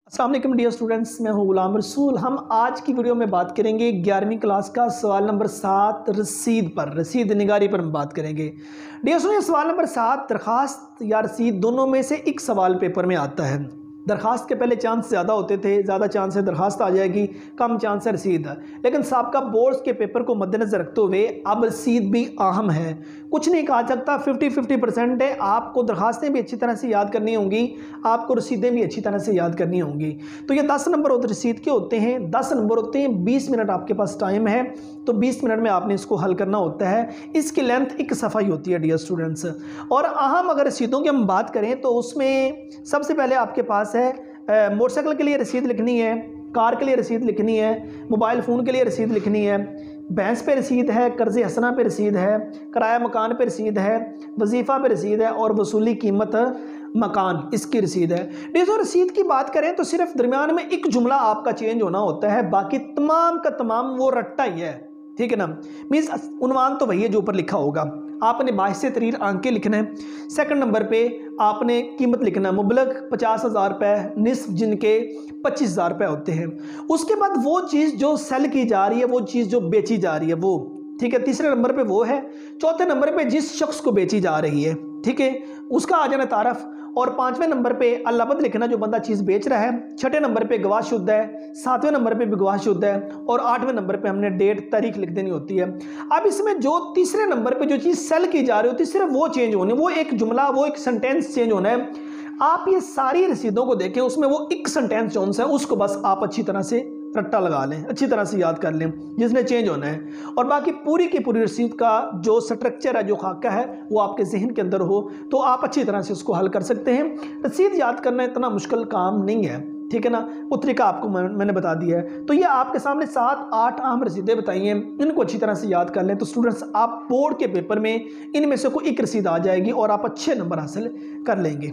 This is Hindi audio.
अस्सलाम वालेकुम डियर स्टूडेंट्स, मैं हूं गुलाम रसूल। हम आज की वीडियो में बात करेंगे 11वीं क्लास का सवाल नंबर 7 रसीद पर, रसीद निगारी पर हम बात करेंगे। डियर स्टूडेंट्स, सवाल नंबर 7 दरखास्त या रसीद दोनों में से एक सवाल पेपर में आता है। दरखास्त के पहले चांस ज़्यादा होते थे, ज़्यादा चांस है दरखास्त आ जाएगी, कम चांस है रसीद है। लेकिन साबका बोर्ड्स के पेपर को मद्देनज़र रखते हुए अब रसीद भी अहम है। कुछ नहीं कहा सकता, 50-50% है। आपको दरखास्तें भी अच्छी तरह से याद करनी होंगी, आपको रसीदें भी अच्छी तरह से याद करनी होंगी। तो ये 10 नंबर होते रसीद के होते हैं, 10 नंबर होते हैं, 20 मिनट आपके पास टाइम है। तो 20 मिनट में आपने इसको हल करना होता है। इसकी लेंथ एक सफ़ा ही होती है डियर स्टूडेंट्स। और अहम अगर रसीदों की हम बात करें तो उसमें सबसे पहले आपके पास है मोटरसाइकिल के लिए रसीद लिखनी है, कार के लिए रसीद लिखनी है, मोबाइल फ़ोन के लिए रसीद लिखनी है, भैंस पे रसीद है, कर्ज़ हसना पे रसीद है, किराया मकान पे रसीद है, वजीफ़ा पे रसीद है और वसूली कीमत मकान इसकी रसीद है। देखो रसीद की बात करें तो सिर्फ दरमियान में एक जुमला आपका चेंज होना होता है, बाकी तमाम का तमाम वो रट्टा ही है, ठीक है ना। मीन्स उन्वान तो वही है जो ऊपर लिखा होगा। आपने बाइस तरीर आंके लिखना है। सेकंड नंबर पे आपने कीमत लिखना है, मुबलग 50,000 रुपये, निस्फ जिनके 25,000 रुपये होते हैं। उसके बाद वो चीज़ जो सेल की जा रही है, वो चीज़ जो बेची जा रही है वो, ठीक है। तीसरे नंबर पे वो है। चौथे नंबर पे जिस शख्स को बेची जा रही है, ठीक है, उसका आ जाना तारफ़। और 5वें नंबर पे अल्लाबद लिखना जो बंदा चीज़ बेच रहा है। 6ठे नंबर पे गवाह शुद्ध है, 7वें नंबर पे भी गवाह शुद्ध है और 8वें नंबर पे हमने डेट तारीख लिख देनी होती है। अब इसमें जो तीसरे नंबर पे जो चीज़ सेल की जा रही होती है सिर्फ वो चेंज होनी, वो एक जुमला, वो एक सेंटेंस चेंज होना है। आप ये सारी रसीदों को देखें, उसमें वो एक सेंटेंस जो है उसको बस आप अच्छी तरह से रट्टा लगा लें, अच्छी तरह से याद कर लें जिसने चेंज होना है। और बाकी पूरी की पूरी रसीद का जो स्ट्रक्चर है, जो खाका है, वो आपके जहन के अंदर हो तो आप अच्छी तरह से उसको हल कर सकते हैं। रसीद याद करना इतना मुश्किल काम नहीं है, ठीक है ना। वो तरीका आपको मैंने बता दिया है। तो ये आपके सामने 7-8 अहम रसीदें बताई हैं, इनको अच्छी तरह से याद कर लें तो स्टूडेंट्स आप बोर्ड के पेपर में इनमें से कोई एक रसीद आ जाएगी और आप अच्छे नंबर हासिल कर लेंगे।